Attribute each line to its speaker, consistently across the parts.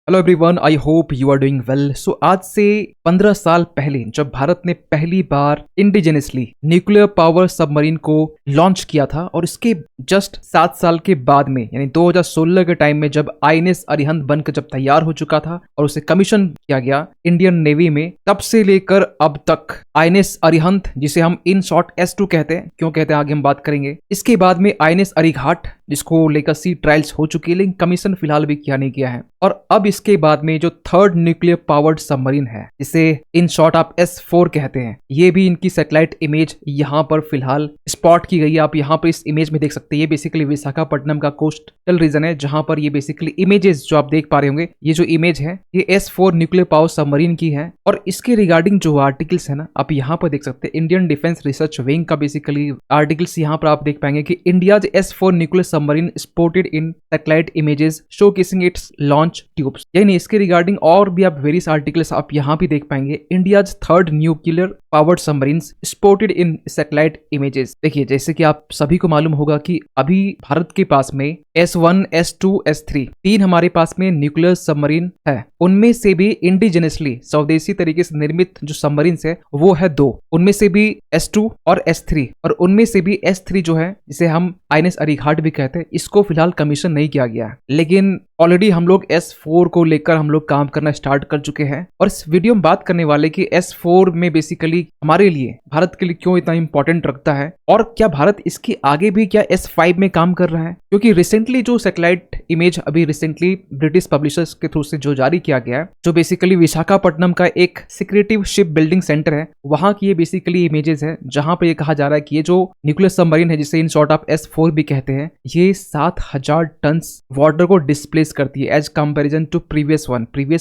Speaker 1: Hello everyone, I hope you are doing well. So आज से 15 साल पहले जब भारत ने पहली बार इंडिजिनसली न्यूक्लियर पावर सबमरीन को लॉन्च किया था और इसके जस्ट 7 साल के बाद में यानी 2016 के टाइम में जब आईएनएस अरिहंत बनकर जब तैयार हो चुका था और उसे कमीशन किया गया इंडियन नेवी में, तब से लेकर अब तक आईएनएस अरिहंत, जिसे हम इन शॉर्ट S2 कहते हैं, क्यों कहते हैं आगे हम बात करेंगे। इसके बाद में आईएनएस अरिघाट, जिसको लेकर सी ट्रायल्स हो चुकी है लेकिन कमीशन फिलहाल भी किया नहीं गया है। और अब इसके बाद में जो थर्ड न्यूक्लियर पावर्ड सबमरीन है, जिसे इन शॉर्ट आप S4 कहते हैं, ये भी इनकी सैटेलाइट इमेज यहाँ पर फिलहाल स्पॉट की गई है। आप यहाँ पर इस इमेज में देख सकते हैं, ये बेसिकली विशाखापट्टनम का कोस्टल रीजन है, जहां पर ये बेसिकली इमेजेस जो आप देख पा रहे होंगे, ये जो इमेज है ये S4 न्यूक्लियर पावर सबमरीन की है। और इसके रिगार्डिंग जो आर्टिकल्स है ना, आप यहाँ पर देख सकते हैं, इंडियन डिफेंस रिसर्च विंग का बेसिकली आर्टिकल्स यहाँ पर आप देख पाएंगे कि India S4 nuclear submarine supported in satellite images showcasing it's launch tubes. यानी इसके रिगार्डिंग और भी आप वेरियस आर्टिकल्स आप यहाँ भी देख पाएंगे। India's third nuclear powered submarines spotted in satellite images. देखिए, जैसे कि आप सभी को मालूम होगा कि अभी भारत के पास में S1, S2, S3 तीन हमारे पास में न्यूक्लियर सबमरीन है। उनमें से भी इंडिजिनसली स्वदेशी तरीके से निर्मित जो सबमरीन्स है वो है 2। उनमें से भी S2 और S3, और उनमें से भी S3 जो है, जिसे हम आईएनएस अरिघाट भी कहते हैं, इसको फिलहाल कमीशन नहीं किया गया है। लेकिन ऑलरेडी हम लोग S4 को लेकर हम लोग काम करना स्टार्ट कर चुके हैं। और इस वीडियो में बात करने वाले कि S4 में बेसिकली हमारे लिए, भारत के लिए क्यों इतना इंपॉर्टेंट रखता है, और क्या भारत इसके आगे भी क्या S5 में काम कर रहा है। क्योंकि रिसेंटली जो सैटेलाइट इमेज अभी रिसेंटली ब्रिटिश पब्लिशर्स के थ्रू से जो जारी किया गया है, जो बेसिकली विशाखापट्टनम का एक सिक्रेटिव शिप बिल्डिंग सेंटर है, वहां की ये बेसिकली इमेजेस है, जहां पर ये कहा जा रहा है कि ये जो न्यूक्लियर सबमरीन है, जिसे इन शॉर्ट आप S4 भी कहते हैं, ये 7000 टन वाटर को डिस्प्लेस करती है as comparison to previous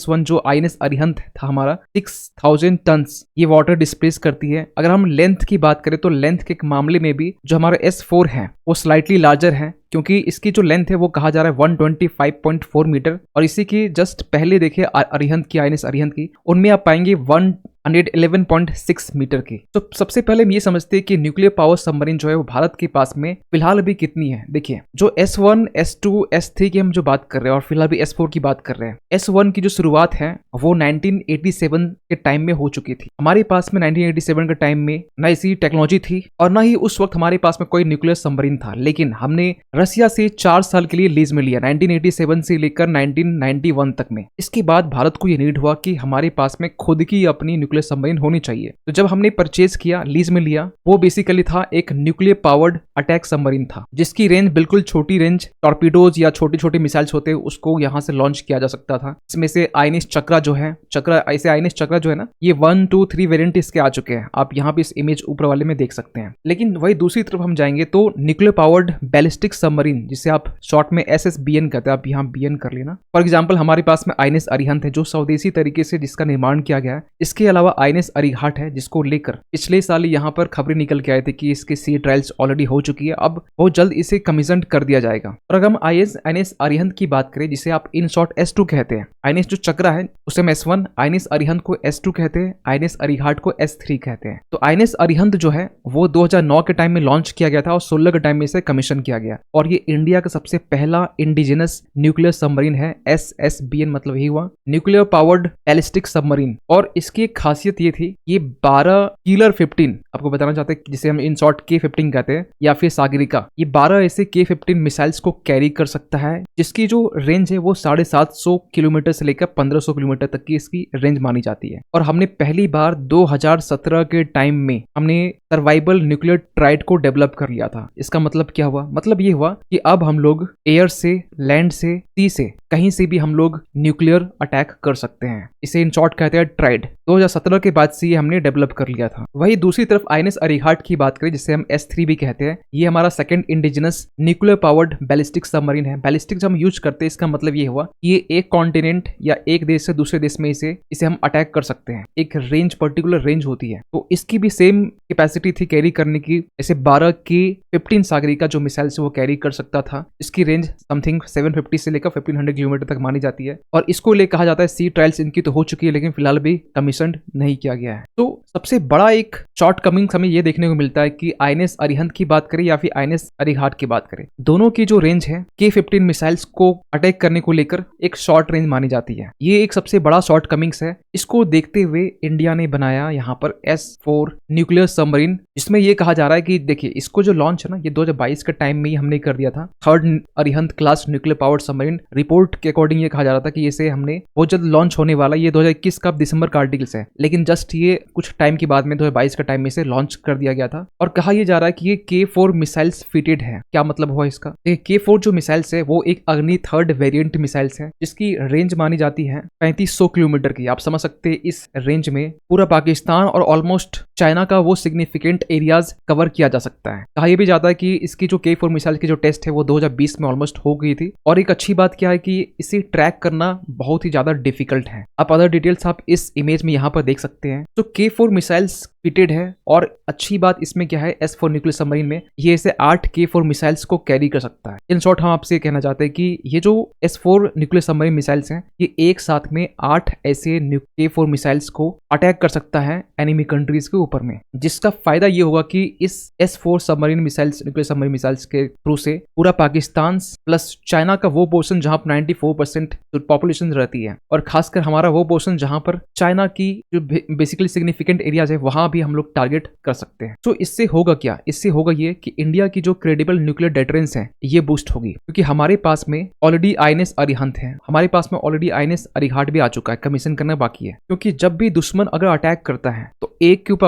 Speaker 1: one जो आईएनएस अरिहंत था हमारा, 6000 टन ये वाटर डिस्प्लेस करती है। अगर हम लेंथ की बात करें तो लेंथ के मामले में भी जो हमारा S4 है वो स्लाइटली लार्जर है, क्योंकि इसकी जो लेंथ है वो कहा जा रहा है 125.4 मीटर। और इसी की जस्ट पहले देखिए अरिहंत की, आईएनएस अरिहंत की, उनमें आप पाएंगे 111.6 मीटर की। तो सबसे पहले हम ये समझते हैं कि न्यूक्लियर पावर सबमरीन जो है वो भारत के पास में फिलहाल अभी कितनी है। देखिए, जो S1, S2, S3 की हम जो बात कर रहे हैं और फिलहाल भी S4 की बात कर रहे हैं, S1 की जो शुरुआत है वो 1987 के टाइम में हो चुकी थी। हमारे पास में 1987 के टाइम में ना ऐसी टेक्नोलॉजी थी और ना ही उस वक्त हमारे पास में कोई न्यूक्लियर सबमरीन था। लेकिन हमने रसिया से 4 साल के लिए लीज में लिया, 1987 से लेकर 1991 तक में। इसके बाद भारत को यह नीड हुआ कि हमारे पास में खुद की अपनी न्यूक्लियर सबमरीन होनी चाहिए। तो जब हमने परचेज किया, लीज में लिया, वो बेसिकली था एक न्यूक्लियर पावर्ड अटैक सबमरीन था, जिसकी रेंज बिल्कुल छोटी रेंज टॉर्पीडोज या छोटे छोटे मिसाइल्स होते हैं, उसको यहां से लॉन्च किया जा सकता था। इसमें से आईएनएस चक्रा जो है, आईएनएस चक्रा जो है ना, ये 1, 2, 3 वेरिएंट इसके आ चुके हैं। आप यहाँ पे इस इमेज ऊपर वाले में देख सकते हैं। लेकिन वही दूसरी तरफ हम जाएंगे तो न्यूक्लियर पावर्ड बैलिस्टिक सबमरीन, जिसे आप शॉर्ट में SSBN कहते हैं, आप यहाँ BN कर लेना। फॉर एग्जाम्पल, हमारे पास में आईएनएस अरिहंत है जो स्वदेशी तरीके से जिसका निर्माण किया गया है। इसके अलावा आईएनएस अरिघाट है, जिसको लेकर पिछले साल यहाँ पर खबरें निकल के आए थे कि इसके सी ट्रायल्स ऑलरेडी हो चुकी है, अब बहुत जल्द इसे कमीशन कर दिया जाएगा। और अगर हम आईएनएस अरिहंत की बात करें, जिसे आप इन शॉर्ट S2 कहते हैं, आईएनएस जो चक्रा है उसे हम S1, आईएनएस अरिहंत को S2 कहते हैं, आईएनएस अरिघाट को S3 कहते हैं। तो आईएनएस अरिहंत जो है वो 2009 के टाइम में लॉन्च किया गया था और 16 के टाइम में इसे कमीशन किया गया। और ये इंडिया का सबसे पहला इंडिजिनस न्यूक्लियर सबमरीन है। SSBN मतलब ही हुआ न्यूक्लियर पावर्ड बैलिस्टिक सबमरीन। और इसकी एक खासियत ये थी, ये 12 कीलर 15 आपको बताना चाहते हैं, जिसे हम इन शॉर्ट K-15 कहते हैं या फिर सागरिका, ये 12 ऐसे K-15 मिसाइल्स को कैरी कर सकता है, जिसकी जो रेंज है वो 750 किलोमीटर से लेकर 1500 किलोमीटर तक की इसकी रेंज मानी जाती है। और हमने पहली बार 2017 के टाइम में हमने सर्वाइवल न्यूक्लियर ट्राइड को डेवलप कर लिया था। इसका मतलब क्या हुआ? मतलब ये हुआ कि अब हम लोग एयर से, लैंड से, सी से, कहीं से भी हम लोग न्यूक्लियर अटैक कर सकते हैं। इसे इन शॉर्ट कहते हैं ट्राइड। 2017 के बाद से ये हमने डेवलप कर लिया था। वही दूसरी तरफ आईएनएस अरिघाट की बात करें, जिसे हम S3 भी कहते हैं, ये हमारा second indigenous nuclear powered ballistic submarine है। बैलिस्टिक जब हम यूज करते हैं, इसका मतलब ये हुआ कि ये एक कॉन्टिनेंट या एक देश से दूसरे देश में इसे हम अटैक कर सकते हैं। एक रेंज, पर्टिकुलर रेंज होती है, तो इसकी भी सेम कैपेसिटी थी कैरी करने की। ऐसे 12 की 15 सागरिका जो मिसाइल से वो कैरी कर सकता था। इसकी रेंज समथिंग 750 से लेकर 1500 किलोमीटर तक मानी जाती है। और इसको ले कहा जाता है सी ट्रायल्स इनकी तो हो चुकी है, लेकिन फिलहाल भी कमीशन कमीशन नहीं किया गया है। तो सबसे बड़ा एक शॉर्ट कमिंग्स हमें ये देखने को मिलता है कि आईएनएस अरिहंत की बात करें या फिर आईएनएस अरिघाट की बात करें, दोनों की जो रेंज है K-15 मिसाइल्स को अटैक करने को लेकर एक शॉर्ट रेंज मानी जाती है। ये एक सबसे बड़ा शॉर्ट कमिंग्स है। इसको देखते हुए इंडिया ने बनाया यहाँ पर S-4 न्यूक्लियर सबमरीन, जिसमें ये कहा जा रहा है कि देखिए इसको जो लॉन्च है ना, ये 2022 के टाइम में ही हमने कर दिया था। Third Arihant class nuclear powered submarine report के अकॉर्डिंग ये कहा जा रहा था कि इसे हमने बहुत जल्द लॉन्च होने वाला, ये 2021 का दिसंबर का आर्टिकल्स है, लेकिन जस्ट ये कुछ टाइम के बाद में 2022 का टाइम में इसे लॉन्च कर दिया गया था। और कहा यह जा रहा है कि ये K-4 मिसाइल्स फिटेड है। क्या मतलब हुआ इसका? देखिए K-4 जो मिसाइल्स है वो एक अग्नि थर्ड वेरिएंट मिसाइल्स है, जिसकी रेंज मानी जाती है 3500 किलोमीटर की। आप समझ सकते हैं इस रेंज में पूरा पाकिस्तान और ऑलमोस्ट चाइना का वो सिग्निफिकेंट एरियाज कवर किया जा सकता है। कहा यह भी जाता है कि इसकी जो K-4 मिसाइल की जो टेस्ट है वो 2020 में ऑलमोस्ट हो गई थी। और एक अच्छी बात क्या है कि इसे ट्रैक करना बहुत ही ज्यादा डिफिकल्ट है। आप अदर डिटेल्स आप इस इमेज में यहाँ पर देख सकते हैं। तो K-4 मिसाइल्स फिटेड है। और अच्छी बात इसमें क्या है, S-4 न्यूक्लियर सबमरीन में ये ऐसे 8 K-4 मिसाइल्स को कैरी कर सकता है। इन शॉर्ट हम आपसे कहना चाहते हैं कि ये जो S-4 न्यूक्लियर सबमरीन मिसाइल्स हैं, ये एक साथ में 8 ऐसे K-4 मिसाइल्स को अटैक कर सकता है एनिमी कंट्रीज के ऊपर में, जिसका फायदा ये होगा कि इस S-4 submarine missiles nuclear submarine missiles के थ्रू से पूरा पाकिस्तान प्लस चाइना का वो पोर्शन जहां पर 94% पॉपुलेशन रहती है, और खासकर हमारा वो पोर्शन जहां पर चाइना की जो बेसिकली सिग्निफिकेंट एरियाज है वहां भी हम लोग टारगेट कर सकते हैं। तो इससे होगा क्या? इससे होगा ये कि इंडिया की जो क्रेडिबल न्यूक्लियर डेटरेंस है ये बूस्ट होगी, क्योंकि हमारे पास में ऑलरेडी आईएनएस अरिहंत है, हमारे पास में ऑलरेडी आईएनएस अरिघाट भी आ चुका है, कमीशन करना बाकी है। क्योंकि जब भी दुश्मन अगर अटैक करता है तो एक के ऊपर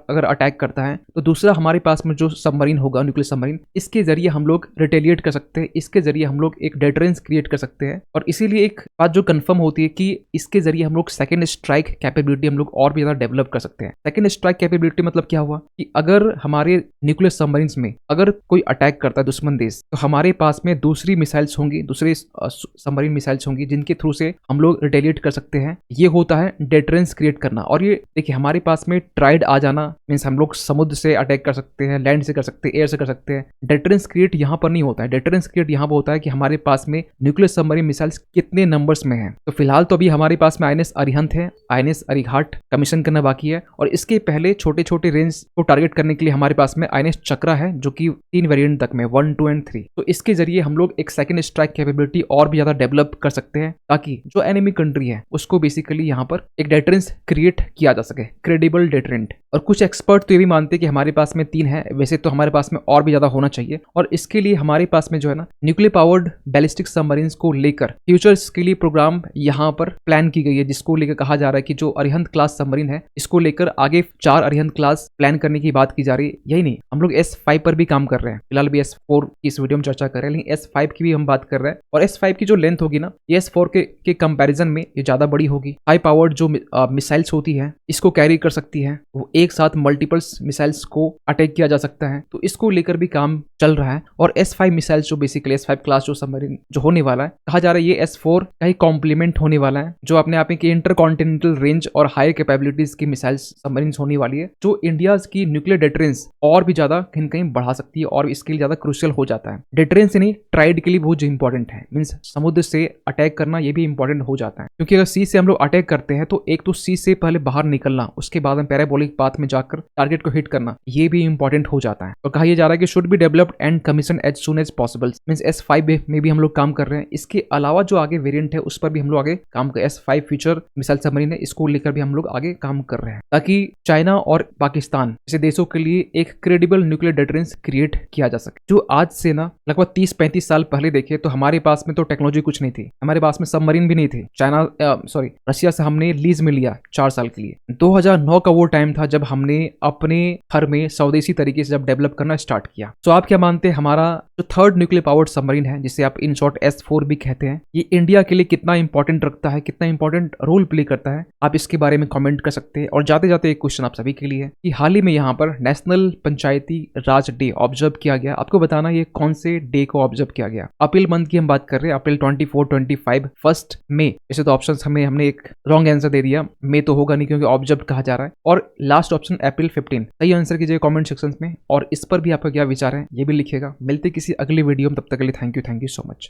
Speaker 1: अगर अटैक करता है तो दूसरा हमारे पास में जो सबमरीन होगा न्यूक्लियर सबमरीन, इसके जरिए हम लोग रिटेलिएट कर सकते हैं, इसके जरिए हम लोग एक डेटरेंस क्रिएट कर सकते हैं। और इसीलिए एक बात जो कंफर्म होती है कि इसके जरिए हम लोग सेकेंड स्ट्राइक कैपेबिलिटी हम लोग और भी ज्यादा डेवलप कर सकते हैं। सेकेंड स्ट्राइक कैपेबिलिटी मतलब क्या हुआ कि अगर हमारे न्यूक्लियर सबमरीन्स में अगर कोई अटैक करता है दुश्मन देश, तो हमारे पास में दूसरी मिसाइल्स होंगी, दूसरे सबमरीन मिसाइल्स होंगी जिनके थ्रू से हम लोग रिटेलिएट कर सकते हैं। ये होता है डेटरेंस क्रिएट करना। और ये देखिए हमारे पास में ट्राइड आ जाना मीन्स हम लोग समुद्र से अटैक कर सकते हैं, लैंड से कर सकते हैं, एयर से कर सकते हैं। डेटरेंस क्रिएट यहाँ पर नहीं होता है। डेटरेंस क्रिएट यहाँ पर होता है कि हमारे पास में न्यूक्लियर सबमरीन मिसाइल्स कितने नंबर्स में है। तो फिलहाल तो अभी हमारे पास में आईएनएस अरिहंत है, आईएनएस अरिघाट कमीशन करना बाकी है, और इसके पहले छोटे छोटे रेंज को टारगेट करने के लिए हमारे पास में आईएनएस चक्रा है, जो कि 3 वेरिएंट तक में 1, 2 एंड 3। तो इसके जरिए हम लोग एक सेकंड स्ट्राइक कैपेबिलिटी और भी ज्यादा डेवलप कर सकते हैं, ताकि जो एनिमी कंट्री है उसको बेसिकली यहाँ पर एक डेटरेंस क्रिएट किया जा सके, क्रेडिबल डेटरेंट। और कुछ एक्सपर्ट तो ये भी मानते हैं कि हमारे पास में 3 है, वैसे तो हमारे पास में और भी ज्यादा होना चाहिए। और इसके लिए हमारे पास में जो है ना न्यूक्लियर पावर्ड बैलिस्टिक सबमरीन्स को लेकर फ्यूचर्स के लिए प्रोग्राम यहाँ पर प्लान की गई है, जिसको लेकर कहा जा रहा है कि जो अरिहंत क्लास सबमरीन है इसको लेकर आगे 4 अरिहंत क्लास प्लान करने की बात की जा रही है। यही नहीं, हम लोग S-5 पर भी काम कर रहे हैं। फिलहाल भी S-4 की इस वीडियो में चर्चा कर रहे हैं, लेकिन S-5 की भी हम बात कर रहे हैं। और S-5 की जो लेंथ होगी ना, ये S-4 के कंपैरिजन में ये ज्यादा बड़ी होगी। हाई पावर्ड जो मिसाइल्स होती है इसको कैरी कर सकती है, वो एक साथ मल्टीपल्स मिसाइल्स को अटैक किया जा सकता है। तो इसको लेकर भी काम चल रहा है। और S-5 मिसाइल्स जो बेसिकली S-5 क्लास जो सबमरीन जो होने वाला है, कहा जा रहा है ये S-4 का ही कॉम्प्लीमेंट होने वाला है, जो अपने आप में की इंटरकॉन्टिनेंटल रेंज और हायर कैपेबिलिटीज की मिसाइल्स सबमरीन होने वाली है, जो इंडिया की न्यूक्लियर डेटरेंस और भी ज्यादा कहीं कहीं बढ़ा सकती है और इसके लिए ज्यादा क्रूशियल हो जाता है। डेटरेंस नहीं, ट्राइड के लिए बहुत इंपॉर्टेंट है। मीन्स समुद्र से अटैक करना ये भी इंपॉर्टेंट हो जाता है, क्योंकि अगर सी से हम लोग अटैक करते हैं तो एक तो सी से पहले बाहर निकलना, उसके बाद में पैराबोलिक पाथ में जाकर टारगेट को हिट करना, ये भी इंपॉर्टेंट हो जाता है। और कहा यह जा रहा है कि should be developed and commission as soon as possible. Means S-5 में भी हम लोग काम कर रहे हैं। इसके अलावा जो आगे वेरिएंट है उस पर भी हम लोग आगे काम कर, S-5 फ्यूचर मिसाइल सबमरीन है, इसको लेकर भी हम लोग आगे काम कर रहे हैं, ताकि चाइना और पाकिस्तान जैसे देशों के लिए एक क्रेडिबल न्यूक्लियर डेटरेंस क्रिएट किया जा सके। जो आज से ना लगभग 30-35 साल पहले देखे तो हमारे पास में तो टेक्नोलॉजी कुछ नहीं थी, हमारे पास में सबमरीन भी नहीं थे। रशिया से हमने लीज में लिया 4 साल के लिए। 2009 का वो टाइम था जब हमने अपने घर में स्वदेशी तरीके से जब डेवलप करना स्टार्ट किया। तो आप क्या मानते हैं हमारा जो थर्ड न्यूक्लियर पावर्ड सबमरीन है, जिसे आप इन शॉर्ट S-4 भी कहते हैं, ये इंडिया के लिए कितना इंपॉर्टेंट रखता है, कितना इंपॉर्टेंट रोल प्ले करता है? आप इसके बारे में कमेंट कर सकते हैं। और जाते जाते एक क्वेश्चन आप सभी के लिए कि हाल ही में यहाँ पर नेशनल पंचायती राज डे ऑब्जर्व किया गया। आपको बताना ये कौन से डे को ऑब्जर्व किया गया। अप्रैल मंथ की हम बात कर रहे हैं, अप्रैल 24, 25, 1 मई। वैसे तो ऑप्शन हमने एक रॉन्ग आंसर दे दिया, मई तो होगा नहीं क्योंकि ऑब्जर्व कहा जा रहा है। और लास्ट ऑप्शन अप्रैल 15। सही आंसर कीजिए कमेंट सेक्शन में, और इस पर भी आपका क्या विचार है ये भी लिखिएगा। मिलते किसी अगले वीडियो में, तब तक के लिए थैंक यू सो मच।